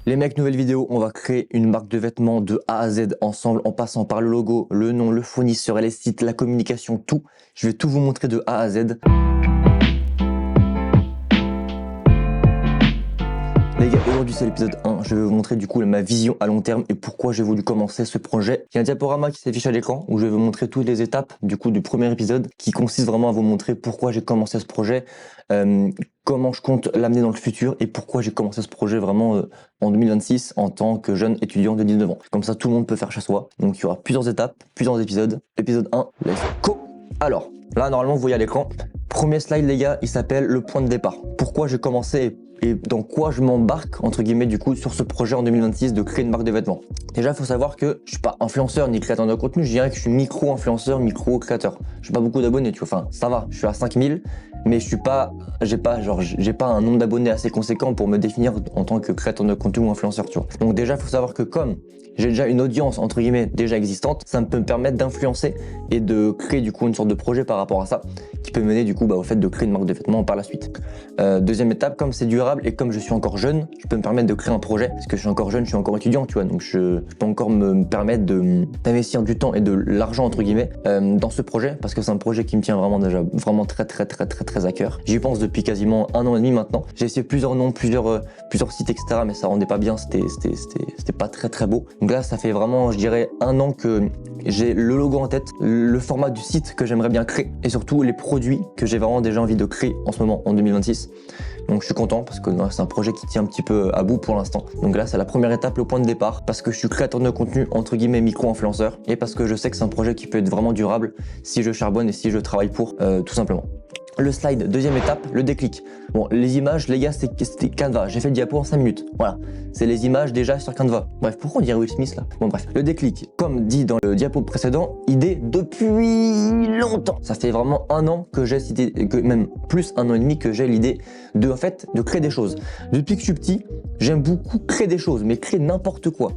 Les mecs, nouvelle vidéo, on va créer une marque de vêtements de A à Z ensemble en passant par le logo, le nom, le fournisseur et les sites, la communication, tout. Je vais tout vous montrer de A à Z. Les gars, aujourd'hui c'est l'épisode 1, je vais vous montrer du coup ma vision à long terme et pourquoi j'ai voulu commencer ce projet. Il y a un diaporama qui s'affiche à l'écran où je vais vous montrer toutes les étapes du coup du premier épisode qui consiste vraiment à vous montrer pourquoi j'ai commencé ce projet, comment je compte l'amener dans le futur et pourquoi j'ai commencé ce projet vraiment en 2026 en tant que jeune étudiant de 19 ans. Comme ça tout le monde peut faire chez soi. Donc il y aura plusieurs étapes, plusieurs épisodes. Épisode 1, let's go. Alors, là normalement vous voyez à l'écran, premier slide les gars, il s'appelle le point de départ. Pourquoi j'ai commencé et dans quoi je m'embarque entre guillemets du coup sur ce projet en 2026 de créer une marque de vêtements. Déjà, il faut savoir que je suis pas influenceur ni créateur de contenu, je dirais que je suis micro-influenceur, micro-créateur. J'ai pas beaucoup d'abonnés, tu vois, enfin ça va, je suis à 5000, mais j'ai pas un nombre d'abonnés assez conséquent pour me définir en tant que créateur de contenu ou influenceur, tu vois. Donc déjà, il faut savoir que comme j'ai déjà une audience entre guillemets déjà existante, ça peut me permettre d'influencer et de créer du coup une sorte de projet par rapport à ça qui peut mener du coup au fait de créer une marque de vêtements par la suite. Deuxième étape, comme c'est durable et comme je suis encore jeune, je peux me permettre de créer un projet parce que je suis encore jeune, je suis encore étudiant, tu vois, donc je peux encore me permettre d'investir du temps et de l'argent entre guillemets dans ce projet parce que c'est un projet qui me tient vraiment déjà vraiment très à cœur. J'y pense depuis quasiment 1 an et demi maintenant. J'ai essayé plusieurs noms, plusieurs sites etc, mais ça rendait pas bien, c'était pas très beau. Donc là ça fait vraiment je dirais 1 an que j'ai le logo en tête, le format du site que j'aimerais bien créer et surtout les produits que j'ai vraiment déjà envie de créer en ce moment en 2026. Donc je suis content parce que c'est un projet qui tient un petit peu à bout pour l'instant. Donc là c'est la première étape, le point de départ, parce que je suis créateur de contenu entre guillemets micro-influenceur et parce que je sais que c'est un projet qui peut être vraiment durable si je charbonne et si je travaille pour tout simplement. Le slide, deuxième étape, le déclic. Bon, les images, les gars, c'était Canva. J'ai fait le diapo en 5 minutes. Voilà. C'est les images déjà sur Canva. Bref, pourquoi on dirait Will Smith là? Bon, bref. Le déclic, comme dit dans le diapo précédent, idée depuis longtemps. Ça fait vraiment 1 an que j'ai cité, que même plus 1 an et demi que j'ai l'idée de, en fait, de créer des choses. Depuis que je suis petit, j'aime beaucoup créer des choses, mais créer n'importe quoi.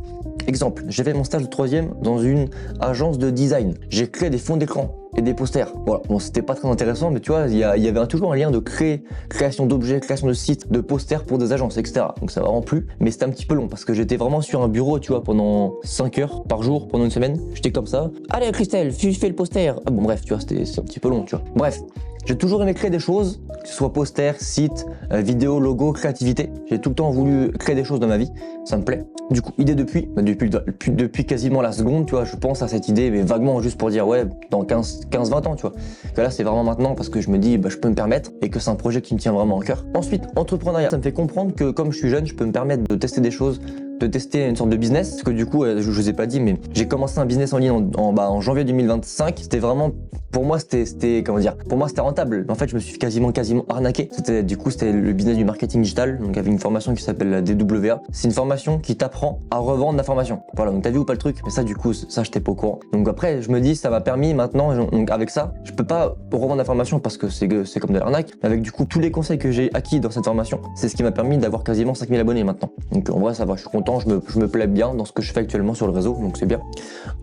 Exemple, j'ai fait mon stage de 3e dans une agence de design. J'ai créé des fonds d'écran et des posters. Voilà, bon c'était pas très intéressant, mais tu vois, il y avait toujours un lien de création d'objets, création de sites, de posters pour des agences, etc. Donc ça m'a vraiment plu, mais c'était un petit peu long parce que j'étais vraiment sur un bureau, tu vois, pendant 5 heures par jour, pendant une semaine. J'étais comme ça. Allez Christelle, fais le poster. Ah bon bref, tu vois, c'est un petit peu long, tu vois. Bref. J'ai toujours aimé créer des choses, que ce soit poster, site, vidéo, logo, créativité. J'ai tout le temps voulu créer des choses dans ma vie, ça me plaît. Du coup, idée depuis quasiment la seconde, tu vois, je pense à cette idée, mais vaguement juste pour dire ouais, dans 15-20 ans, tu vois. Que là, c'est vraiment maintenant parce que je me dis, je peux me permettre et que c'est un projet qui me tient vraiment à cœur. Ensuite, entrepreneuriat, ça me fait comprendre que comme je suis jeune, je peux me permettre de tester des choses, de tester une sorte de business, parce que du coup, je vous ai pas dit, mais j'ai commencé un business en ligne en janvier 2025. C'était vraiment, pour moi, c'était comment dire, pour moi c'était rentable. En fait, je me suis quasiment arnaqué. C'était le business du marketing digital. Donc, il y avait une formation qui s'appelle la DWA. C'est une formation qui t'apprend à revendre la formation. Voilà, donc t'as vu ou pas le truc? Mais ça, du coup, ça, j'étais pas au courant. Donc après, je me dis, ça m'a permis maintenant, donc avec ça, je peux pas revendre la formation parce que c'est comme de l'arnaque. Avec du coup, tous les conseils que j'ai acquis dans cette formation, c'est ce qui m'a permis d'avoir quasiment 5000 abonnés maintenant. Donc en vrai, ça va, je suis content. Je me plais bien dans ce que je fais actuellement sur le réseau, donc c'est bien.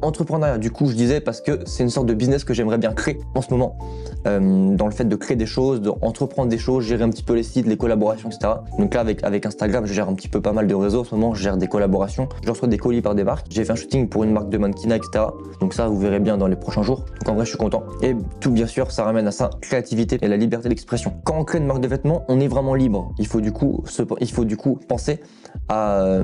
Entrepreneuriat, du coup, je disais parce que c'est une sorte de business que j'aimerais bien créer en ce moment, dans le fait de créer des choses, d'entreprendre des choses, gérer un petit peu les sites, les collaborations, etc. Donc là, avec Instagram, je gère un petit peu pas mal de réseaux en ce moment, je gère des collaborations, je reçois des colis par des marques, j'ai fait un shooting pour une marque de mannequinat, etc. Donc ça, vous verrez bien dans les prochains jours. Donc en vrai, je suis content. Et tout, bien sûr, ça ramène à ça, créativité et la liberté d'expression. Quand on crée une marque de vêtements, on est vraiment libre. Il faut du coup penser à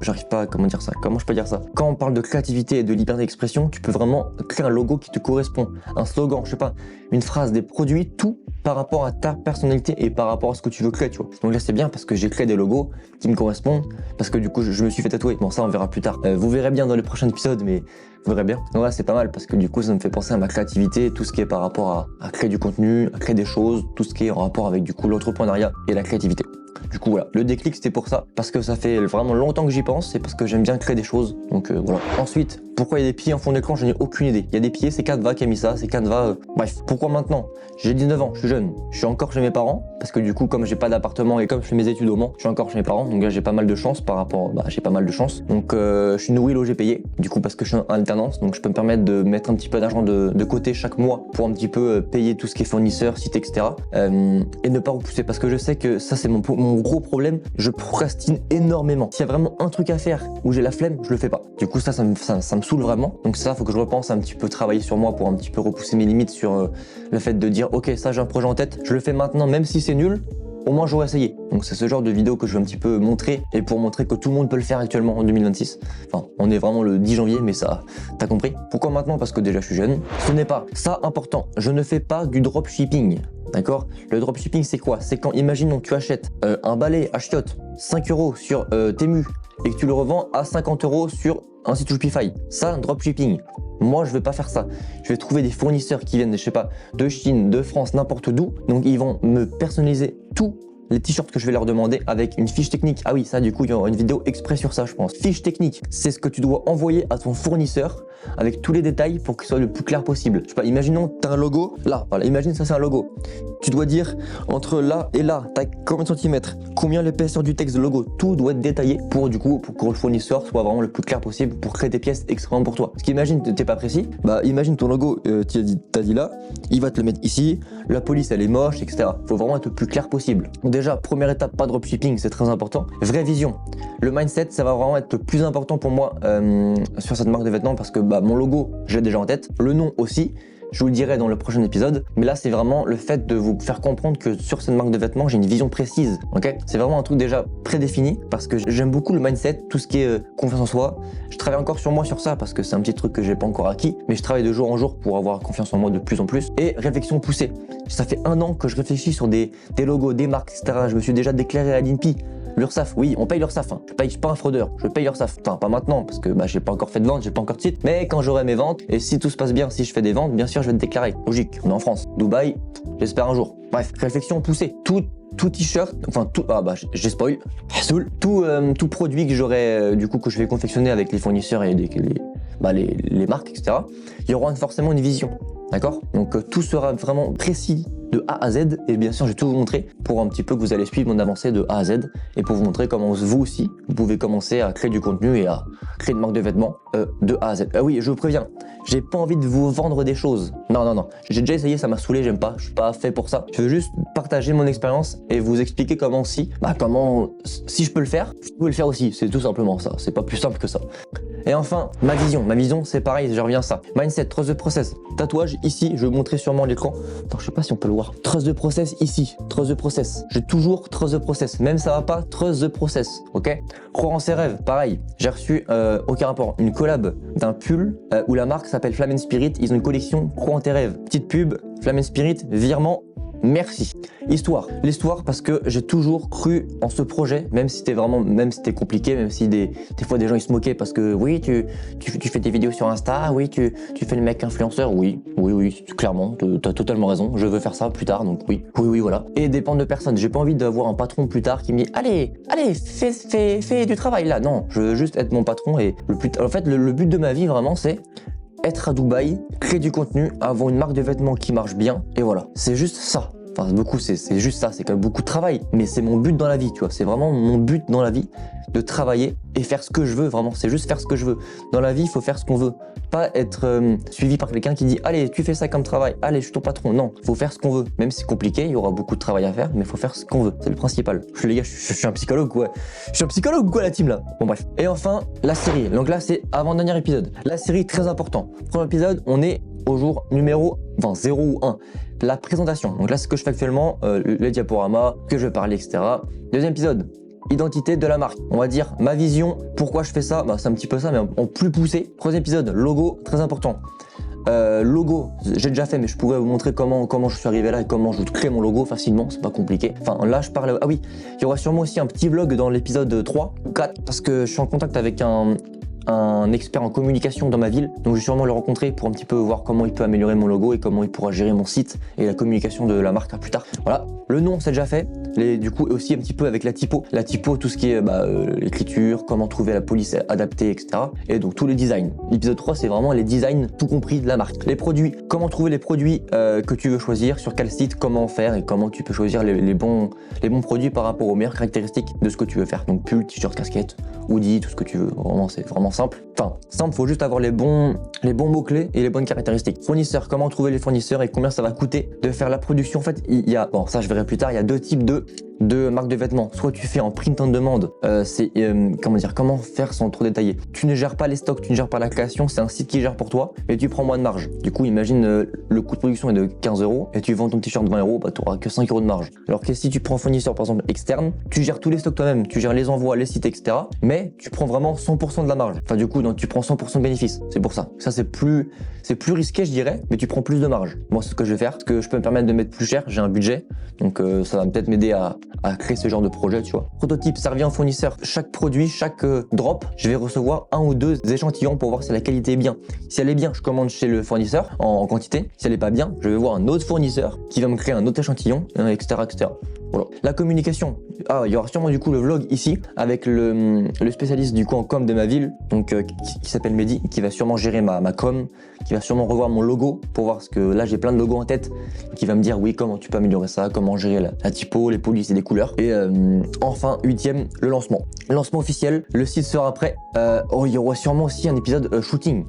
j'arrive pas à comment je peux dire ça. Quand on parle de créativité et de liberté d'expression, tu peux vraiment créer un logo qui te correspond, un slogan, je sais pas, une phrase, des produits, tout par rapport à ta personnalité et par rapport à ce que tu veux créer, tu vois. Donc là c'est bien parce que j'ai créé des logos qui me correspondent, parce que du coup je me suis fait tatouer. Bon ça on verra plus tard. Vous verrez bien dans les prochains épisodes, mais vous verrez bien. Donc là c'est pas mal parce que du coup ça me fait penser à ma créativité, tout ce qui est par rapport à créer du contenu, à créer des choses, tout ce qui est en rapport avec du coup l'entrepreneuriat et la créativité. Du coup voilà, le déclic c'était pour ça, parce que ça fait vraiment longtemps que j'y pense et parce que j'aime bien créer des choses, donc voilà. Ensuite, pourquoi il y a des pieds en fond d'écran, je n'ai aucune idée. Il y a des pieds, c'est Canva qui a mis ça, c'est Canva, bref. Pourquoi maintenant? J'ai 19 ans, je suis jeune, je suis encore chez mes parents, parce que du coup comme j'ai pas d'appartement et comme je fais mes études au Mans, je suis encore chez mes parents, donc là j'ai pas mal de chance par rapport, j'ai pas mal de chance. Donc je suis nourri, logé, payé, du coup parce que je suis en alternance, donc je peux me permettre de mettre un petit peu d'argent de côté chaque mois pour un petit peu payer tout ce qui est fournisseur, site, etc. Et ne pas repousser, parce que je sais que ça c'est mon mon gros problème, je procrastine énormément. S'il y a vraiment un truc à faire où j'ai la flemme, je le fais pas. Du coup ça me saoule vraiment. Donc ça, faut que je repense à un petit peu travailler sur moi pour un petit peu repousser mes limites sur le fait de dire ok, ça j'ai un projet en tête, je le fais maintenant même si c'est nul. Au moins j'aurais essayé. Donc c'est ce genre de vidéo que je veux un petit peu montrer et pour montrer que tout le monde peut le faire actuellement en 2026. Enfin, on est vraiment le 10 janvier, mais ça, t'as compris. Pourquoi maintenant? Parce que déjà je suis jeune. Ce n'est pas ça important. Je ne fais pas du dropshipping. D'accord? Le dropshipping c'est quoi? C'est quand, imaginons, tu achètes un balai à chiottes 5 € sur Temu et que tu le revends à 50 € sur un site Shopify. Ça, dropshipping. Moi, je vais pas faire ça. Je vais trouver des fournisseurs qui viennent, je sais pas, de Chine, de France, n'importe d'où. Donc, ils vont me personnaliser tous les t-shirts que je vais leur demander avec une fiche technique. Ah oui, ça, du coup, il y aura une vidéo exprès sur ça, je pense. Fiche technique, c'est ce que tu dois envoyer à ton fournisseur avec tous les détails pour qu'il soit le plus clair possible. Je sais pas, imaginons, tu as un logo là. Voilà, imagine ça, c'est un logo. Tu dois dire entre là et là, tu as combien de centimètres, combien l'épaisseur du texte de logo. Tout doit être détaillé pour que le fournisseur soit vraiment le plus clair possible pour créer des pièces extrêmement pour toi. Parce qu'imagine, t'es pas précis, bah imagine ton logo, t'as dit là, il va te le mettre ici, la police elle est moche, etc. Faut vraiment être le plus clair possible. Donc déjà, première étape, pas de dropshipping, c'est très important. Vraie vision. Le mindset, ça va vraiment être le plus important pour moi sur cette marque de vêtements parce que mon logo, je l'ai déjà en tête. Le nom aussi, je vous le dirai dans le prochain épisode. Mais là, c'est vraiment le fait de vous faire comprendre que sur cette marque de vêtements, j'ai une vision précise. Ok, c'est vraiment un truc déjà prédéfini parce que j'aime beaucoup le mindset, tout ce qui est confiance en soi. Je travaille encore sur moi sur ça parce que c'est un petit truc que j'ai pas encore acquis. Mais je travaille de jour en jour pour avoir confiance en moi de plus en plus. Et réflexion poussée. Ça fait 1 an que je réfléchis sur des logos, des marques, etc. Je me suis déjà déclaré à l'INPI. L'URSSAF, oui, on paye l'URSSAF. Hein. Je suis pas un fraudeur, je paye l'URSSAF. Enfin, pas maintenant, parce que j'ai pas encore fait de vente, j'ai pas encore de site. Mais quand j'aurai mes ventes, et si tout se passe bien, si je fais des ventes, bien sûr, je vais te déclarer. Logique, on est en France. Dubaï, j'espère un jour. Bref, réflexion poussée. Tout t-shirt, enfin tout, j'ai spoil. Tout produit que j'aurai, du coup, que je vais confectionner avec les fournisseurs et les marques, etc. Il y aura forcément une vision. D'accord? Donc tout sera vraiment précis de A à Z et bien sûr je vais tout vous montrer pour un petit peu que vous allez suivre mon avancée de A à Z et pour vous montrer comment vous aussi vous pouvez commencer à créer du contenu et à créer une marque de vêtements de A à Z. Oui, je vous préviens, j'ai pas envie de vous vendre des choses. Non, j'ai déjà essayé, ça m'a saoulé, j'aime pas, je suis pas fait pour ça. Je veux juste partager mon expérience et vous expliquer comment si je peux le faire, vous pouvez le faire aussi, c'est tout simplement ça, c'est pas plus simple que ça. Et enfin, ma vision c'est pareil, je reviens à ça. Mindset, trust the process, tatouage ici, je vais vous montrer sûrement l'écran. Attends, je sais pas si on peut le voir. Trust the process ici, trust the process. J'ai toujours trust the process, même ça va pas, trust the process, ok? Croire en ses rêves, pareil. J'ai reçu, aucun rapport, une collab d'un pull où la marque s'appelle Flame & Spirit, ils ont une collection Croire en tes rêves. Petite pub, Flame & Spirit, virement. Merci. L'histoire parce que j'ai toujours cru en ce projet, même si c'était compliqué, même si des fois des gens ils se moquaient parce que oui, tu fais des vidéos sur Insta, oui, tu fais le mec influenceur, oui, clairement, t'as totalement raison, je veux faire ça plus tard, donc oui, voilà. Et dépendre de personne, j'ai pas envie d'avoir un patron plus tard qui me dit allez, fais du travail là, non, je veux juste être mon patron et en fait, le but de ma vie vraiment c'est être à Dubaï, créer du contenu, avoir une marque de vêtements qui marche bien, et voilà. C'est juste ça. Enfin, c'est juste ça, c'est quand même beaucoup de travail, mais c'est mon but dans la vie, tu vois. C'est vraiment mon but dans la vie, de travailler et faire ce que je veux, vraiment. C'est juste faire ce que je veux. Dans la vie, il faut faire ce qu'on veut. Pas être suivi par quelqu'un qui dit « Allez, tu fais ça comme travail, allez, je suis ton patron ». Non, il faut faire ce qu'on veut. Même si c'est compliqué, il y aura beaucoup de travail à faire, mais il faut faire ce qu'on veut. C'est le principal. Les gars, je suis un psychologue, quoi. Je suis un psychologue ou quoi, la team, là? Bon, bref. Et enfin, la série. Donc là, c'est avant-dernier épisode. La série, très important. Premier épisode, on est au jour numéro 0 ou 1. La présentation. Donc là, c'est ce que je fais actuellement, les diaporamas, que je vais parler, etc. Deuxième épisode, identité de la marque. On va dire ma vision, pourquoi je fais ça, c'est un petit peu ça, mais en plus poussé. Troisième épisode, logo, très important. Logo, j'ai déjà fait, mais je pourrais vous montrer comment je suis arrivé là et comment je crée mon logo facilement, c'est pas compliqué. Enfin, là, je parle... Ah oui, il y aura sûrement aussi un petit vlog dans l'épisode 3 ou 4, parce que je suis en contact avec un expert en communication dans ma ville, donc je vais sûrement le rencontrer pour un petit peu voir comment il peut améliorer mon logo et comment il pourra gérer mon site et la communication de la marque à plus tard. Voilà, le nom c'est déjà fait, du coup aussi un petit peu avec la typo, tout ce qui est l'écriture, comment trouver la police adaptée, etc. Et donc tous les designs. L'épisode 3 c'est vraiment les designs tout compris de la marque. Les produits, comment trouver les produits que tu veux choisir, sur quel site, comment faire et comment tu peux choisir les bons produits par rapport aux meilleures caractéristiques de ce que tu veux faire. Donc pull, t-shirt, casquette, hoodie, tout ce que tu veux. Vraiment, c'est vraiment simple. Enfin, simple, faut juste avoir les bons mots-clés et les bonnes caractéristiques. Fournisseurs, comment trouver les fournisseurs et combien ça va coûter de faire la production. En fait, il y a, bon, ça je verrai plus tard, il y a deux types de marques de vêtements. Soit tu fais en print on demand, c'est comment faire sans trop détailler. Tu ne gères pas les stocks, tu ne gères pas la création, c'est un site qui gère pour toi et tu prends moins de marge. Du coup, imagine le coût de production est de 15 € et tu vends ton t-shirt 20 €, bah tu n'auras que 5 € de marge. Alors que si tu prends un fournisseur par exemple externe, tu gères tous les stocks toi-même, tu gères les envois, les sites, etc. Mais tu prends vraiment 100% de la marge. Enfin du coup, donc, tu prends 100% de bénéfice. C'est pour ça. Ça c'est plus risqué je dirais, mais tu prends plus de marge. Moi c'est ce que je vais faire, parce que je peux me permettre de mettre plus cher, j'ai un budget, donc ça va peut-être m'aider à créer ce genre de projet, tu vois. Prototype, ça revient au fournisseur. Chaque produit, chaque drop, je vais recevoir 1 ou 2 échantillons pour voir si la qualité est bien. Si elle est bien, je commande chez le fournisseur en quantité. Si elle est pas bien, je vais voir un autre fournisseur qui va me créer un autre échantillon, etc., etc. Voilà. La communication. Ah, il y aura sûrement du coup le vlog ici avec le spécialiste du coup en com de ma ville, donc qui s'appelle Mehdi, qui va sûrement gérer ma com, qui va sûrement revoir mon logo pour voir ce que là j'ai plein de logos en tête, qui va me dire oui comment tu peux améliorer ça, comment gérer la typo, les polices et les couleurs. Et enfin 8e, le lancement. Lancement officiel, le site sera prêt. Il y aura sûrement aussi un épisode shooting.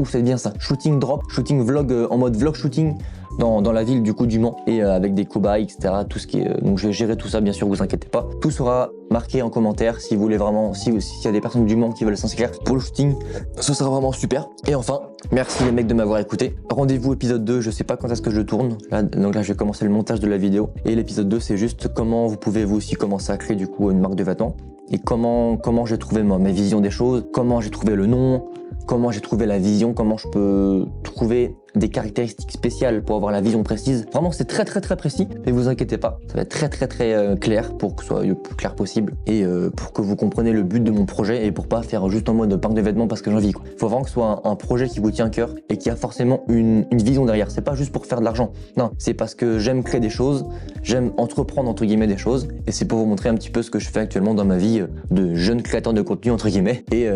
C'est bien ça, shooting drop, shooting vlog en mode vlog shooting dans la ville du coup du Mans et avec des cobayes, etc. Tout ce qui est, donc je vais gérer tout ça bien sûr, vous inquiétez pas. Tout sera marqué en commentaire si vous voulez vraiment, s'il y a des personnes du Mans qui veulent s'inscrire pour le shooting, ce sera vraiment super. Et enfin, merci les mecs de m'avoir écouté. Rendez-vous épisode 2, je sais pas quand est-ce que je le tourne. Donc là je vais commencer le montage de la vidéo. Et l'épisode 2 c'est juste comment vous pouvez vous aussi commencer à créer du coup une marque de vêtements. Et comment j'ai trouvé ma vision des choses, comment j'ai trouvé le nom, comment j'ai trouvé la vision, comment je peux trouver des caractéristiques spéciales pour avoir la vision précise. Vraiment, c'est très précis, mais vous inquiétez pas, ça va être très clair pour que ce soit le plus clair possible et pour que vous compreniez le but de mon projet et pour pas faire juste en mode marque de vêtements parce que j'ai envie. Il faut vraiment que ce soit un projet qui vous tient à cœur et qui a forcément une vision derrière. C'est pas juste pour faire de l'argent, non, c'est parce que j'aime créer des choses, j'aime entreprendre entre guillemets des choses et c'est pour vous montrer un petit peu ce que je fais actuellement dans ma vie de jeune créateur de contenu entre guillemets et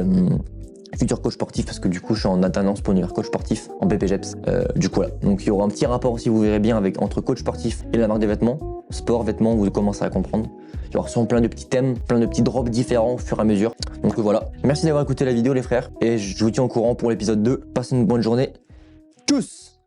futur coach sportif parce que du coup je suis en alternance pour devenir coach sportif en BPGEPS. Du coup voilà, donc il y aura un petit rapport aussi, vous verrez bien entre coach sportif et la marque des vêtements, sport, vêtements, vous commencerez à comprendre. Il y aura sûrement plein de petits thèmes, plein de petits drops différents au fur et à mesure. Donc voilà, merci d'avoir écouté la vidéo les frères et je vous tiens au courant pour l'épisode 2. Passez une bonne journée. Tchuss!